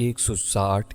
160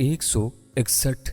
161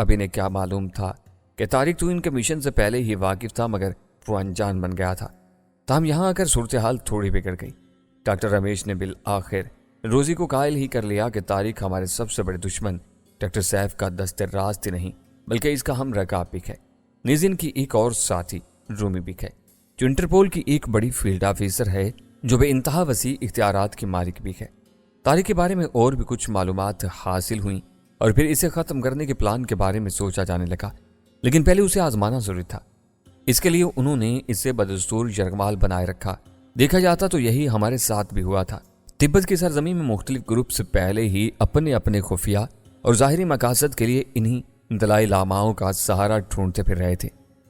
اب انہیں کیا معلوم تھا کہ طارق تو ان کے مشن سے پہلے ہی واقف تھا، مگر وہ انجان بن گیا تھا۔ تاہم یہاں آ کر صورتحال تھوڑی بگڑ گئی۔ ڈاکٹر رمیش نے بالآخر روزی کو قائل ہی کر لیا کہ طارق ہمارے سب سے بڑے دشمن ڈاکٹر سیف کا دست راست ہی نہیں بلکہ اس کا ہم رکاب بھی ہے، نیز ان کی ایک اور ساتھی رومی بھی ہے جو انٹرپول کی ایک بڑی فیلڈ آفیسر ہے، جو بے انتہا وسیع اختیارات کی مالک بھی ہے۔ طارق کے بارے میں اور بھی کچھ معلومات حاصل ہوئیں اور پھر اسے ختم کرنے کے پلان کے بارے میں سوچا جانے لگا، لیکن پہلے اسے آزمانا ضروری تھا۔ اس کے لیے انہوں نے اسے بدستور یرغمال بنائے رکھا۔ دیکھا جاتا تو یہی ہمارے ساتھ بھی ہوا تھا۔ تبت کی سرزمین میں مختلف گروپ سے پہلے ہی اپنے اپنے خفیہ اور ظاہری مقاصد کے لیے انہی دلائل عاماؤں کا سہارا ڈھونڈتے پھر رہے تھے۔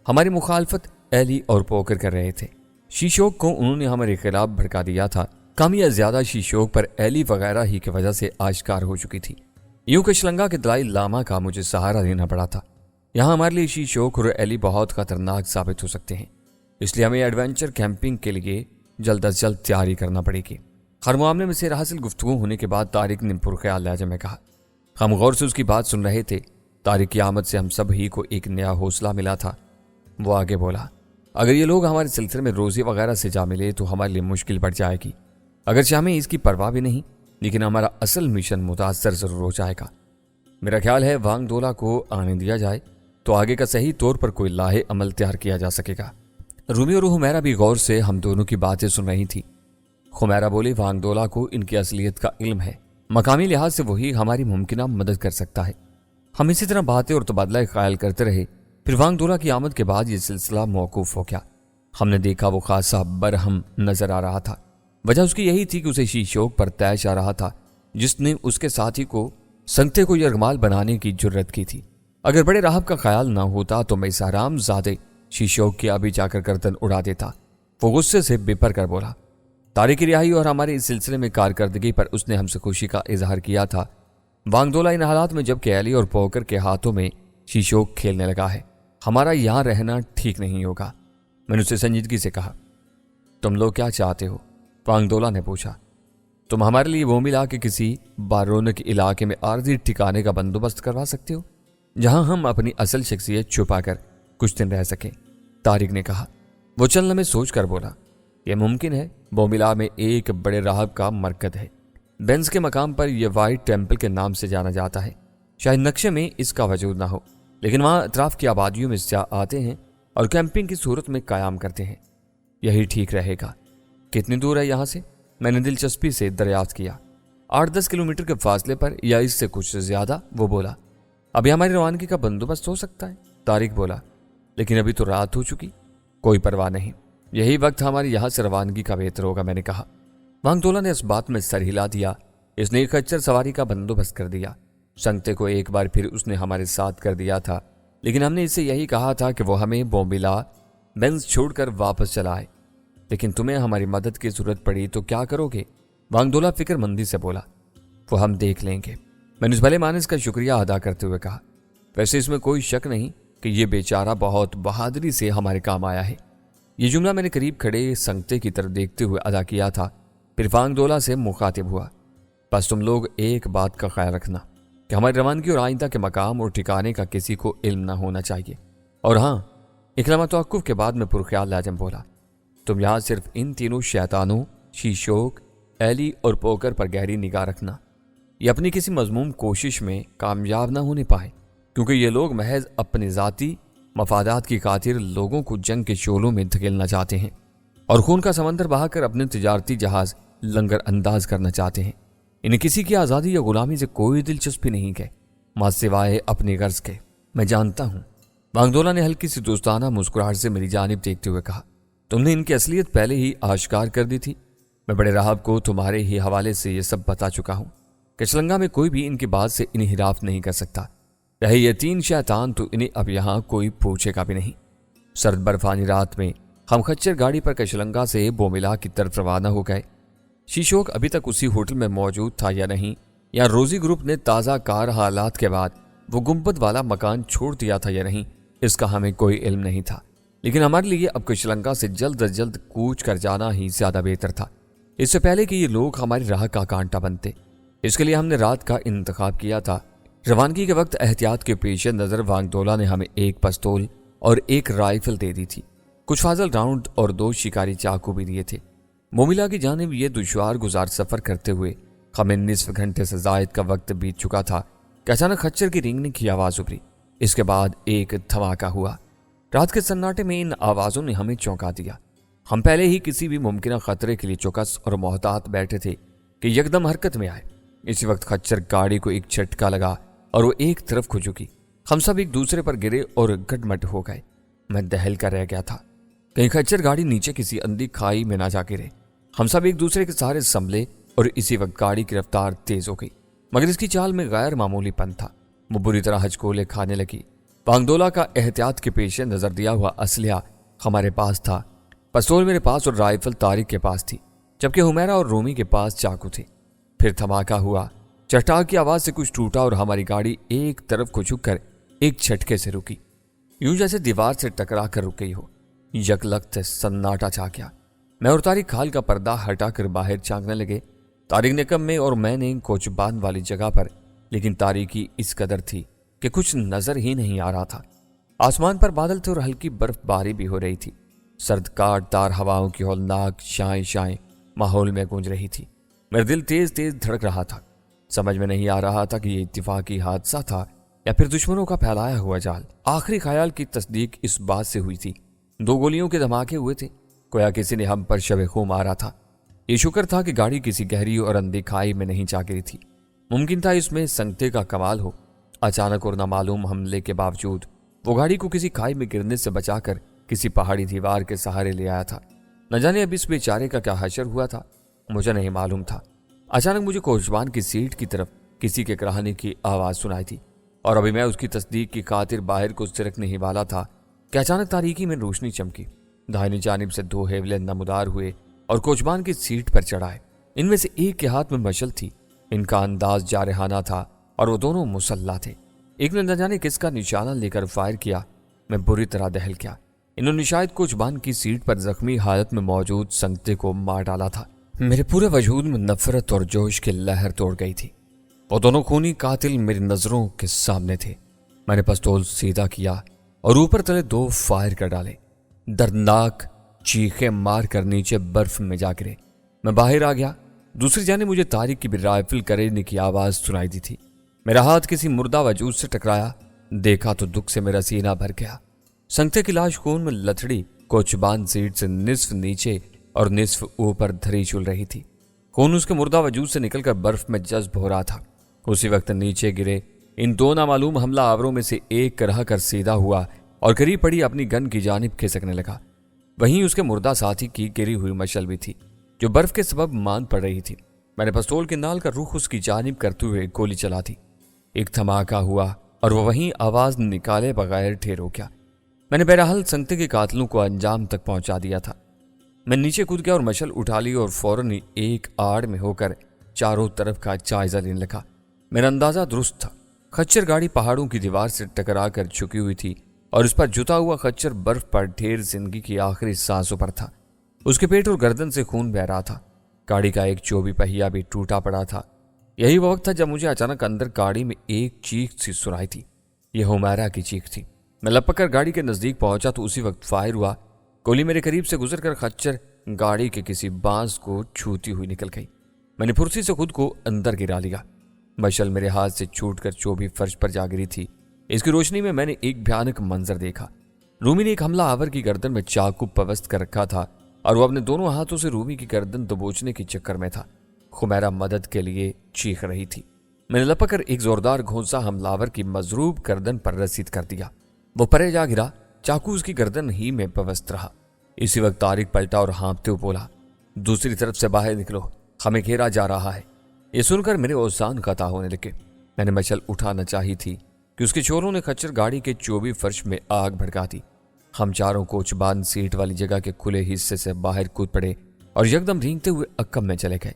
ہماری مخالفت ایلی اور پوکر کر رہے تھے۔ شیشوک کو انہوں نے ہمارے خلاف بھڑکا دیا تھا۔ کم یا زیادہ شیشوک پر ایلی وغیرہ ہی کی وجہ سے آشکار ہو چکی تھی۔ یوں کہ شلنگا کے دلائل لاما کا مجھے سہارا لینا پڑا تھا۔ یہاں ہمارے لیے شیشوک اور ایلی بہت خطرناک ثابت ہو سکتے ہیں، اس لیے ہمیں ایڈونچر کیمپنگ کے لیے جلد از جلد تیاری کرنا پڑے گی۔ ہر معاملے میں سیر حاصل گفتگو ہونے کے بعد طارق نے پرخیال لہجے میں کہا۔ ہم غور سے اس کی بات سن رہے تھے۔ طارق کی آمد سے ہم سب ہی کو ایک نیا حوصلہ ملا تھا۔ وہ آگے بولا، اگر یہ لوگ ہمارے سلسلے میں روزی وغیرہ سے جا ملے تو ہمارے لیے مشکل بڑھ جائے گی، اگرچہ ہمیں اس کی پرواہ بھی نہیں، لیکن ہمارا اصل مشن متاثر ضرور ہو جائے گا۔ میرا خیال ہے وانگ دولا کو آنے دیا جائے تو آگے کا صحیح طور پر کوئی لاہ عمل تیار کیا جا سکے گا۔ رومی اور حمیرہ بھی غور سے ہم دونوں کی باتیں سن رہی تھی۔ حمیرہ بولی، وانگ دولا کو ان کی اصلیت کا علم ہے، مقامی لحاظ سے وہی ہماری ممکنہ مدد کر سکتا ہے۔ ہم اسی طرح باتیں اور تبادلہ خیال کرتے رہے۔ پھر وانگ دولا کی آمد کے بعد یہ سلسلہ موقوف ہو گیا۔ ہم نے دیکھا وہ خاصا برہم نظر آ رہا تھا۔ وجہ اس کی یہی تھی کہ اسے شیشوک پر طیش آ رہا تھا، جس نے اس کے ساتھی کو سنگتے کو یرغمال بنانے کی جرت کی تھی۔ اگر بڑے راہب کا خیال نہ ہوتا تو میں اس حرام زادے شیشوک کی ابھی جا کر گردن اڑا دیتا۔ وہ غصے سے بپر کر بولا۔ طارق کی رہائی اور ہمارے اس سلسلے میں کارکردگی پر اس نے ہم سے خوشی کا اظہار کیا تھا۔ وانگ دولا ان حالات میں جب کہ ایلی اور پوکر کے ہاتھوں میں شیشوک کھیلنے لگا ہے، ہمارا یہاں رہنا ٹھیک نہیں ہوگا۔ میں نے اسے سنجیدگی سے کہا، تم لوگ کیا چاہتے ہو؟ وانگ دولا نے پوچھا۔ تم ہمارے لیے وہ ملا کے کسی بارونق علاقے میں عارضی ٹھکانے کا بندوبست کروا سکتے ہو جہاں ہم اپنی اصل شخصیت چھپا کر کچھ دن رہ سکیں، طارق نے کہا۔ وہ چند لمحے سوچ کر بولا، یہ ممکن ہے۔ بوملا میں ایک بڑے راہب کا مرکز ہے، بینز کے مقام پر یہ وائٹ ٹیمپل کے نام سے جانا جاتا ہے۔ شاید نقشے میں اس کا وجود نہ ہو، لیکن وہاں اطراف کی آبادیوں میں سیاح آتے ہیں اور کیمپنگ کی صورت میں قیام کرتے ہیں۔ یہی ٹھیک رہے گا۔ کتنی دور ہے یہاں سے؟ میں نے دلچسپی سے دریافت کیا۔ 8-10 کلومیٹر کے فاصلے پر یا اس سے کچھ زیادہ، وہ بولا۔ ابھی ہماری روانگی کا بندوبست ہو سکتا ہے، طارق بولا، لیکن ابھی تو رات ہو چکی۔ کوئی پرواہ نہیں، یہی وقت ہماری یہاں سے روانگی کا بہتر ہوگا، میں نے کہا۔ وانگ دولا نے اس بات میں سر ہلا دیا۔ اس نے ایک خچر سواری کا بندوبست کر دیا۔ سنگتے کو ایک بار پھر اس نے ہمارے ساتھ کر دیا تھا، لیکن ہم نے اس سے یہی کہا تھا کہ وہ ہمیں بومبلا بینز چھوڑ کر واپس چلا آئے۔ لیکن تمہیں ہماری مدد کی ضرورت پڑی تو کیا کرو گے؟ وانگ دولا فکر مندی سے بولا۔ وہ ہم دیکھ لیں گے، میں نے اس بھلے مانس کا شکریہ ادا کرتے ہوئے کہا۔ ویسے اس میں کوئی شک نہیں کہ یہ بیچارہ بہت بہادری سے ہمارے کام آیا ہے۔ یہ جملہ میں نے قریب کھڑے سنگتے کی طرف دیکھتے ہوئے ادا کیا تھا۔ پھر وانگ دولا سے مخاطب ہوا، بس تم لوگ ایک بات کا خیال رکھنا کہ ہماری روانگی اور آئندہ کے مقام اور ٹھکانے کا کسی کو علم نہ ہونا چاہیے۔ اور ہاں، ایک لمحہ توقف کے بعد میں پرخیال لہجے میں بولا، تم یہاں صرف ان تینوں شیطانوں شیشوک، ایلی اور پوکر پر گہری نگاہ رکھنا۔ یہ اپنی کسی مذموم کوشش میں کامیاب نہ ہونے پائے، کیونکہ یہ لوگ محض اپنے ذاتی مفادات کی خاطر لوگوں کو جنگ کے شعلوں میں دھکیلنا چاہتے ہیں اور خون کا سمندر بہا کر اپنے تجارتی جہاز لنگر انداز کرنا چاہتے ہیں۔ انہیں کسی کی آزادی یا غلامی سے کوئی دلچسپی نہیں ہے، ماں سوائے اپنی غرض کے۔ میں جانتا ہوں، وانگ دولا نے ہلکی سی دوستانہ مسکراہٹ سے میری جانب دیکھتے ہوئے کہا، تم نے ان کی اصلیت پہلے ہی آشکار کر دی تھی۔ میں بڑے راہب کو تمہارے ہی حوالے سے یہ سب بتا چکا ہوں کہ شلنگا میں کوئی بھی ان کی بات سے انحراف نہیں کر سکتا۔ رہے یہ تین شیطان تو انہیں اب یہاں کوئی پوچھے گا بھی نہیں۔ سرد برفانی رات میں ہم خچر گاڑی پر کشلنگا سے بوملا کی طرف روانہ ہو گئے۔ شیشوک ابھی تک اسی ہوٹل میں موجود تھا یا نہیں، یا روزی گروپ نے تازہ کار حالات کے بعد وہ گنبد والا مکان چھوڑ دیا تھا یا نہیں، اس کا ہمیں کوئی علم نہیں تھا۔ لیکن ہمارے لیے اب کشلنگا سے جلد از جلد کوچ کر جانا ہی زیادہ بہتر تھا، اس سے پہلے کہ یہ لوگ ہماری راہ کا کانٹا بنتے۔ اس کے لیے ہم نے رات کا انتخاب کیا تھا۔ روانگی کے وقت احتیاط کے پیش نظر وانگدولہ نے ہمیں ایک پستول اور ایک رائفل دے دی تھی، کچھ فاضل راؤنڈ اور 2 شکاری چاقو بھی دیے تھے۔ موملا کی جانب یہ دشوار گزار سفر کرتے ہوئے ہمیں نصف گھنٹے سے زائد کا وقت بیت چکا تھا کہ اچانک خچر کی رینگنے کی آواز ابھری۔ اس کے بعد ایک دھماکہ ہوا۔ رات کے سناٹے میں ان آوازوں نے ہمیں چونکا دیا۔ ہم پہلے ہی کسی بھی ممکنہ خطرے کے لیے چوکس اور محتاط بیٹھے تھے کہ یکدم حرکت میں آئے۔ اسی وقت خچر گاڑی کو ایک جھٹکا لگا اور وہ ایک طرف کو جھکی۔ ہم سب ایک دوسرے پر گرے اور گٹمٹ ہو گئے۔ میں دہل کر رہ گیا تھا کہیں خچر گاڑی نیچے کسی اندھی کھائی میں نہ جا گرے۔ ہم سب ایک دوسرے کے سہارے سنبھلے اور اسی وقت گاڑی کی رفتار تیز ہو گئی، مگر اس کی چال میں غیر معمولی پن تھا۔ وہ بری طرح ہچکولے کھانے لگی۔ وانگدولہ کا احتیاط کے پیش نظر دیا ہوا اسلحہ ہمارے پاس تھا۔ پستول میرے پاس اور رائفل طارق کے پاس تھی، جبکہ حمیرہ اور رومی کے پاس چاقو تھے۔ پھر دھماکہ ہوا۔ چٹاک کی آواز سے کچھ ٹوٹا اور ہماری گاڑی ایک طرف کو جھک کر ایک جھٹکے سے رکی، یوں جیسے دیوار سے ٹکرا کر رک گئی ہو۔ یکلخت سناٹا چھا گیا۔ میں اور طارق کھال کا پردہ ہٹا کر باہر جھانکنے لگے۔ طارق نے کم میں اور میں نے کوچبان والی جگہ پر، لیکن تاریکی اس قدر تھی کہ کچھ نظر ہی نہیں آ رہا تھا۔ آسمان پر بادل تھے اور ہلکی برف باری بھی ہو رہی تھی۔ سرد کاٹ دار ہواؤں کی ہولناک شائیں شائیں ماحول میں گونج رہی تھی۔ میرا دل تیز تیز دھڑک رہا تھا۔ سمجھ میں نہیں آ رہا تھا کہ یہ اتفاقی حادثہ تھا یا پھر دشمنوں کا پھیلایا ہوا جال۔ آخری خیال کی تصدیق اس بات سے ہوئی تھی 2 گولیوں کے دھماکے ہوئے تھے، گویا کسی نے ہم پر شب خوں مارا تھا۔ یہ شکر تھا کہ گاڑی کسی گہری اور اندھی کھائی میں نہیں جا گری تھی۔ ممکن تھا اس میں سنگتے کا کمال ہو۔ اچانک اور نامعلوم حملے کے باوجود وہ گاڑی کو کسی کھائی میں گرنے سے بچا کر کسی پہاڑی دیوار کے سہارے لے آیا تھا۔ نہ جانے اب اس بیچارے کا کیا حشر ہوا تھا، مجھے نہیں معلوم تھا۔ اچانک مجھے کوچبان کی سیٹ کی طرف کسی کے کراہنے کی آواز سنائی تھی، اور ابھی میں اس کی تصدیق کی خاطر باہر کو سرکنے ہی والا تھا کہ اچانک تاریکی میں روشنی چمکی۔ داہنی جانب سے 2 ہیولے نمودار ہوئے اور کوچبان کی سیٹ پر چڑھائے۔ ان میں سے ایک کے ہاتھ میں مشل تھی۔ ان کا انداز جارحانہ تھا اور وہ دونوں مسلح تھے۔ ایک نے نہ جانے کس کا نشانہ لے کر فائر کیا۔ میں بری طرح دہل گیا۔ انہوں نے شاید کوچبان کی سیٹ پر زخمی حالت میں موجود سنگتے کو مار ڈالا تھا۔ میرے پورے وجود میں نفرت اور جوش کی لہر توڑ گئی تھی۔ وہ دونوں خونی قاتل میری نظروں کے سامنے تھے۔ میں نے پستول سیدھا کیا اور اوپر تلے 2 فائر کر ڈالے۔ دردناک چیخیں مار کر نیچے برف میں جا گرے۔ میں باہر آ گیا۔ دوسری جانب مجھے طارق کی بھی رائفل کرینے کی آواز سنائی دی تھی۔ میرا ہاتھ کسی مردہ وجود سے ٹکرایا۔ دیکھا تو دکھ سے میرا سینہ بھر گیا۔ سنگتے کی لاش خون میں لتھڑی کوچبان سیٹ سے نصف نیچے اور نصف اوپر دھری چل رہی تھی۔ خون اس کے مردہ وجود سے نکل کر برف میں جذب ہو رہا تھا۔ اسی وقت نیچے گرے ان 2 نامعلوم حملہ آوروں میں سے ایک رہ کر سیدھا ہوا اور قریب پڑی اپنی گن کی جانب کھسکنے لگا۔ وہیں اس کے مردہ ساتھی کی گری ہوئی مشل بھی تھی جو برف کے سبب مان پڑ رہی تھی۔ میں نے پستول کے نال کا رخ اس کی جانب کرتے ہوئے گولی چلا دی۔ ایک دھماکہ ہوا اور وہ وہیں آواز نکالے بغیر ٹھیر ہو گیا۔ میں نے بہرحال سنگتے کے قاتلوں کو انجام تک پہنچا دیا تھا۔ میں نیچے کود گیا اور مشل اٹھا لی اور فوراً ایک آڑ میں ہو کر چاروں طرف کا جائزہ لینے لگا۔ میرا اندازہ درست تھا۔ خچر گاڑی پہاڑوں کی دیوار سے ٹکرا کر جھکی ہوئی تھی اور اس پر جتا ہوا خچر برف پر ڈھیر زندگی کی آخری سانسوں پر تھا۔ اس کے پیٹ اور گردن سے خون بہہ رہا تھا۔ گاڑی کا ایک چوبی پہیا بھی ٹوٹا پڑا تھا۔ یہی وہ وقت تھا جب مجھے اچانک اندر گاڑی میں ایک چیخ سی سنائی تھی۔ یہ حمیرہ کی چیخ تھی۔ میں لپک کر گاڑی کے نزدیک پہنچا تو اسی وقت فائر ہوا۔ گولی میرے قریب سے گزر کر خچر گاڑی کے کسی بانس کو چھوتی ہوئی نکل گئی۔ میں نے پھرتی سے خود کو اندر گرا لیا۔ مشل میرے ہاتھ سے چھوٹ کر چوبی فرش پر جا گری تھی۔ اس کی روشنی میں نے ایک بھیانک منظر دیکھا۔ رومی نے ایک حملہ آور کی گردن میں چاقو پوست کر رکھا تھا اور وہ اپنے دونوں ہاتھوں سے رومی کی گردن دبوچنے کے چکر میں تھا۔ حمیرہ مدد کے لیے چیخ رہی تھی۔ میں نے لپک کر ایک زوردار گھونسا حملہ آور کی مضروب گردن پر رسید کر دیا۔ وہ پرے جا گرا۔ چاقو اس کی گردن ہی میں پوست رہا۔ اسی وقت طارق پلٹا اور ہانپتے ہوئے بولا، دوسری طرف سے باہر نکلو، ہمیں گھیرا جا رہا ہے۔ یہ سن کر میرے اوزان قطع ہونے لگے۔ میں نے مشل اٹھانا چاہی تھی کہ اس کے چوروں نے خچر گاڑی کے چوبی فرش میں آگ بھڑکا دی۔ ہم چاروں کوچبان سیٹ والی جگہ کے کھلے حصے سے باہر کود پڑے اور یکدم رینگتے ہوئے عقب میں چلے گئے۔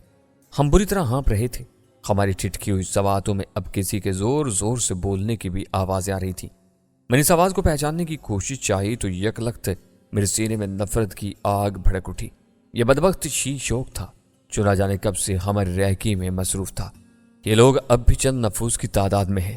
ہم بری طرح ہانپ رہے تھے۔ ہماری ٹھٹکی ہوئی سواتوں میں اب کسی کے زور زور سے بولنے کی بھی آوازیں آ رہی تھی۔ میں نے اس آواز کو پہچاننے کی کوشش چاہی تو یکلخت میرے سینے میں نفرت کی آگ بھڑک اٹھی۔ یہ بدبخت شی شوق تھا جو نہ جانے کب سے ہماری رہکی میں مصروف تھا۔ یہ لوگ اب بھی چند نفوس کی تعداد میں ہے